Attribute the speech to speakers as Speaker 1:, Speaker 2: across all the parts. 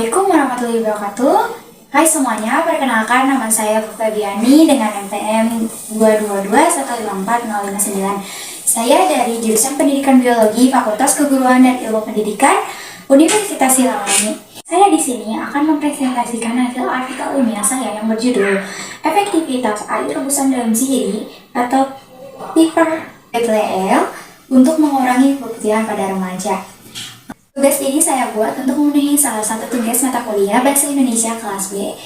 Speaker 1: Assalamualaikum warahmatullahi wabarakatuh. Hai semuanya, perkenalkan nama saya Bu Febiani dengan NPM 222154059. Saya dari jurusan Pendidikan Biologi Fakultas Keguruan dan Ilmu Pendidikan Universitas Silangani. Saya di sini akan mempresentasikan hasil artikel ilmiah saya yang berjudul Efektivitas Air Rebusan dalam sendiri atau PIPER untuk mengurangi keputihan pada remaja. Tugas ini saya buat untuk memenuhi salah satu tugas mata kuliah Bahasa Indonesia kelas B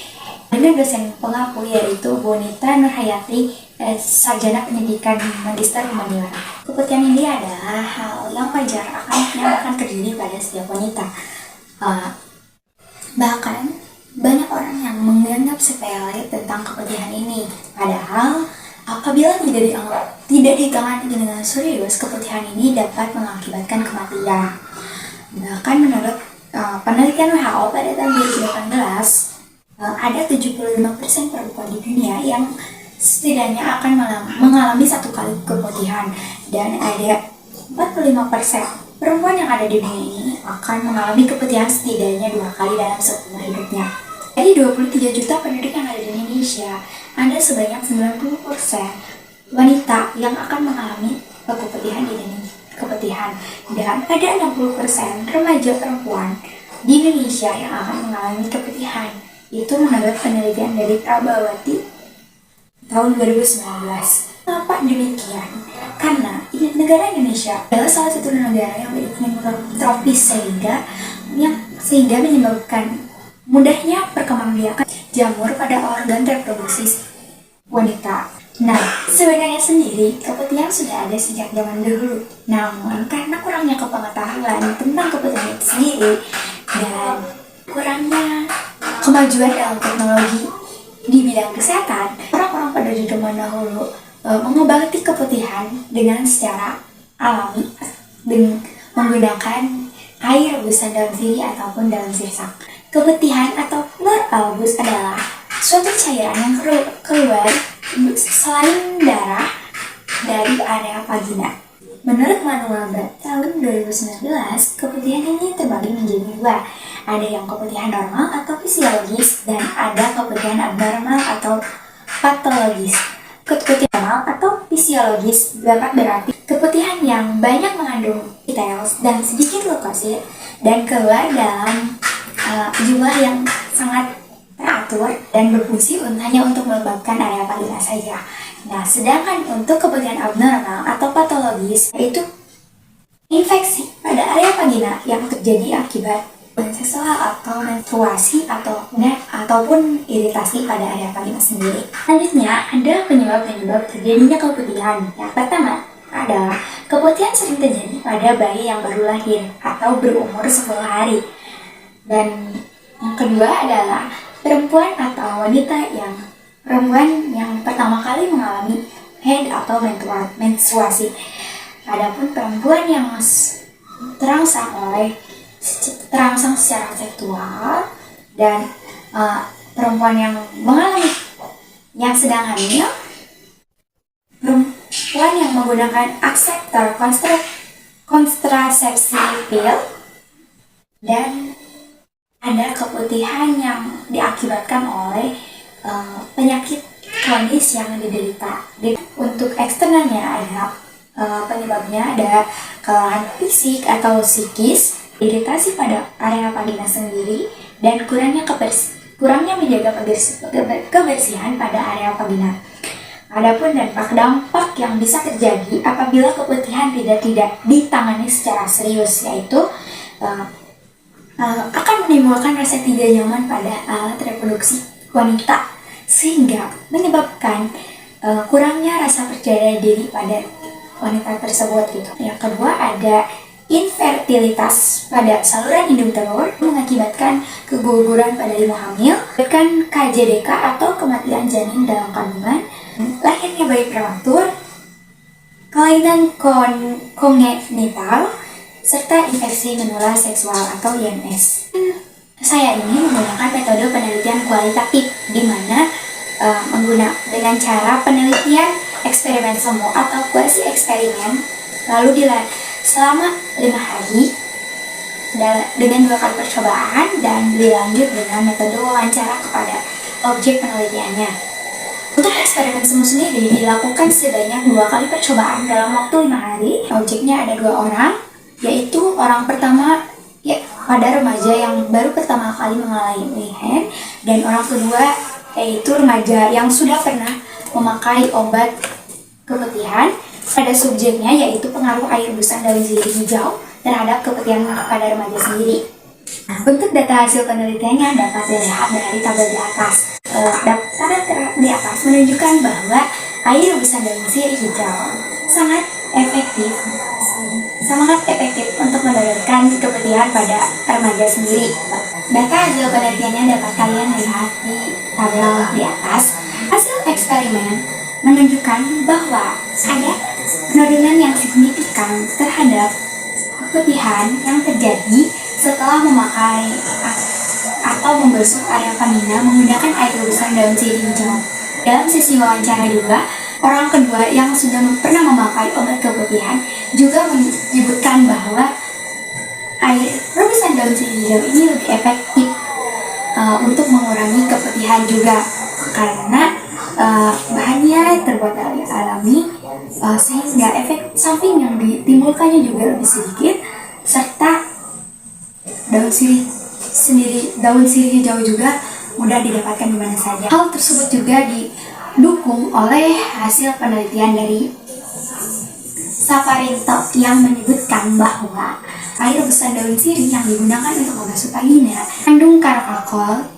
Speaker 1: dengan dosen pengapu yaitu Bonita Nurhayati, Sarjana Pendidikan Magister Humaniora. Keputihan ini adalah hal yang wajar yang akan terjadi pada setiap wanita. Bahkan banyak orang yang menganggap sepele tentang keputihan ini. Padahal apabila tidak ditangani dengan serius, keputihan ini dapat mengakibatkan kematian. Bahkan menurut penelitian WHO pada tahun 2018, ada 75% perempuan di dunia yang setidaknya akan mengalami satu kali keputihan, dan ada 45% perempuan yang ada di dunia ini akan mengalami keputihan setidaknya 2 kali dalam seumur hidupnya. Dari 23 juta penduduk yang ada di Indonesia, ada sebanyak 90% wanita yang akan mengalami keputihan dan ada 60% remaja perempuan di Indonesia yang akan mengalami keputihan. Itu menurut penelitian dari Prabawati tahun 2019. Kenapa demikian? Karena negara Indonesia adalah salah satu negara yang beriklim tropis sehingga menyebabkan mudahnya perkembangbiakan jamur pada organ reproduksi wanita. Nah, sebenarnya sendiri keputihan sudah ada sejak zaman dahulu. Namun, karena kurangnya kepengetahuan tentang keputihan itu sendiri dan kurangnya kemajuan dalam teknologi di bidang kesehatan, orang-orang pada zaman dahulu mengobati keputihan dengan secara alami dengan menggunakan air rebusan dalam siri ataupun dalam sirsak. Keputihan atau keluar albus adalah suatu cairan yang keluar selain darah dari area vagina. Menurut manual tahun 2019, keputihan ini terbagi menjadi 2. Ada yang keputihan normal atau fisiologis dan ada keputihan abnormal atau patologis. Keputihan normal atau fisiologis dapat berarti keputihan yang banyak mengandung details dan sedikit leukosit dan keluar dalam jumlah yang sangat teratur dan berfungsi hanya untuk melembabkan area vagina saja. Nah, sedangkan untuk keputihan abnormal atau patologis yaitu infeksi pada area vagina yang terjadi akibat hubungan seksual atau menstruasi ataupun iritasi pada area vagina sendiri. Selanjutnya, ada penyebab terjadinya keputihan. Yang pertama adalah keputihan sering terjadi pada bayi yang baru lahir atau berumur 10 hari. Dan yang kedua adalah perempuan atau wanita yang pertama kali mengalami haid atau menstruasi. Adapun perempuan yang terangsang secara seksual dan perempuan yang sedang hamil, perempuan yang menggunakan akseptor kontrasepsi pil, dan ada keputihan yang diakibatkan oleh penyakit kronis yang diderita. Untuk eksternalnya ada penyebabnya ada kelelahan fisik atau psikis, iritasi pada area vagina sendiri, dan kurangnya menjaga kebersihan pada area vagina. Adapun dampak yang bisa terjadi apabila keputihan tidak ditangani secara serius, yaitu akan menimbulkan rasa tidak nyaman pada alat reproduksi wanita sehingga menyebabkan kurangnya rasa percaya diri pada wanita tersebut gitu. Yang kedua ada infertilitas pada saluran hidung telur mengakibatkan keguguran pada ibu hamil, menyebabkan KJDK atau kematian janin dalam kandungan, lahirnya bayi prematur, kelainan kongenital, serta infeksi menular seksual atau IMS. Saya ini menggunakan metode penelitian kualitatif di mana dengan cara penelitian eksperimen semu atau kuasi eksperimen, lalu selama 5 hari dengan 2 kali percobaan dan dilanjut dengan metode wawancara kepada objek penelitiannya. Untuk eksperimen semu sendiri dilakukan sebanyak 2 kali percobaan dalam waktu 5 hari. Objeknya ada 2 orang, yaitu orang pertama pada remaja yang baru pertama kali mengalami Wehen, dan orang kedua yaitu remaja yang sudah pernah memakai obat keputihan. Pada subjeknya yaitu pengaruh air busan daun sirih hijau terhadap keputihan pada remaja sendiri. Untuk data hasil penelitiannya dapat dilihat dari tabel di atas. Tabel di atas menunjukkan bahwa air rebusan daun sirih hijau sangat efektif untuk menurunkan keputihan pada remaja sendiri. Data hasil penelitiannya dapat kalian lihat di tabel di atas. Hasil eksperimen menunjukkan bahwa ada penurunan yang signifikan terhadap keputihan yang terjadi setelah memakai atau membasuh area panina menggunakan air rebusan daun sirih hijau. Dalam sesi wawancara juga, orang kedua yang sudah pernah memakai obat keputihan juga menyebutkan bahwa air rebusan daun sirih hijau ini lebih efektif untuk mengurangi keputihan juga, karena bahannya terbuat dari alami, sehingga efek samping yang ditimbulkannya juga lebih sedikit, serta daun sirih hijau juga mudah didapatkan di mana saja. Hal tersebut juga didukung oleh hasil penelitian dari Saparinto yang menyebutkan bahwa air rebusan daun sirih yang digunakan untuk membasuh vagina mengandung karfakol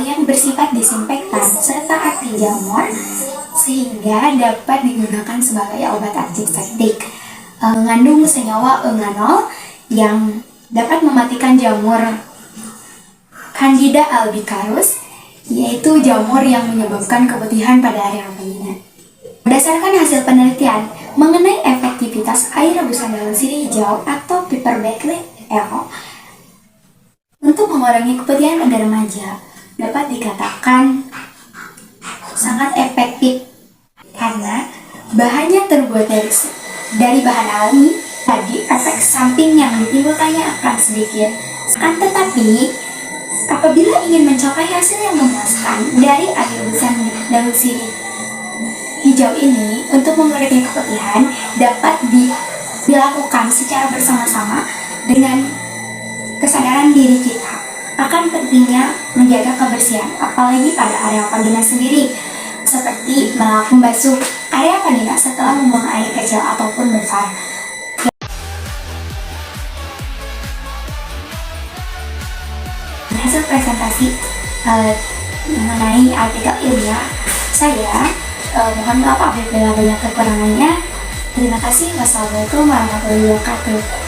Speaker 1: yang bersifat disinfektan serta anti jamur, sehingga dapat digunakan sebagai obat antiseptik. Mengandung senyawa eugenol yang dapat mematikan jamur Candida albicans, yaitu jamur yang menyebabkan keputihan pada area vagina. Berdasarkan hasil penelitian mengenai efektivitas air rebusan daun sirih hijau atau Piper-Beckley et al. Untuk mengurangi keputihan pada remaja, dapat dikatakan sangat efektif karena bahannya terbuat dari bahan alami. Tadi efek samping yang ditimbulkannya akan sedikit. Tetapi apabila ingin mencapai hasil yang memuaskan dari air rebusan daun sirih hijau ini untuk mengurangi keputihan, dapat dilakukan secara bersama-sama dengan kesadaran diri kita akan pentingnya menjaga kebersihan, apalagi pada area vagina sendiri, seperti membasuh area vagina setelah membuang air kecil ataupun besar. Hasil presentasi mengenai artikel ilmiah saya, mohon maaf apabila banyak kekurangannya. Terima kasih. Wassalamualaikum warahmatullahi wabarakatuh.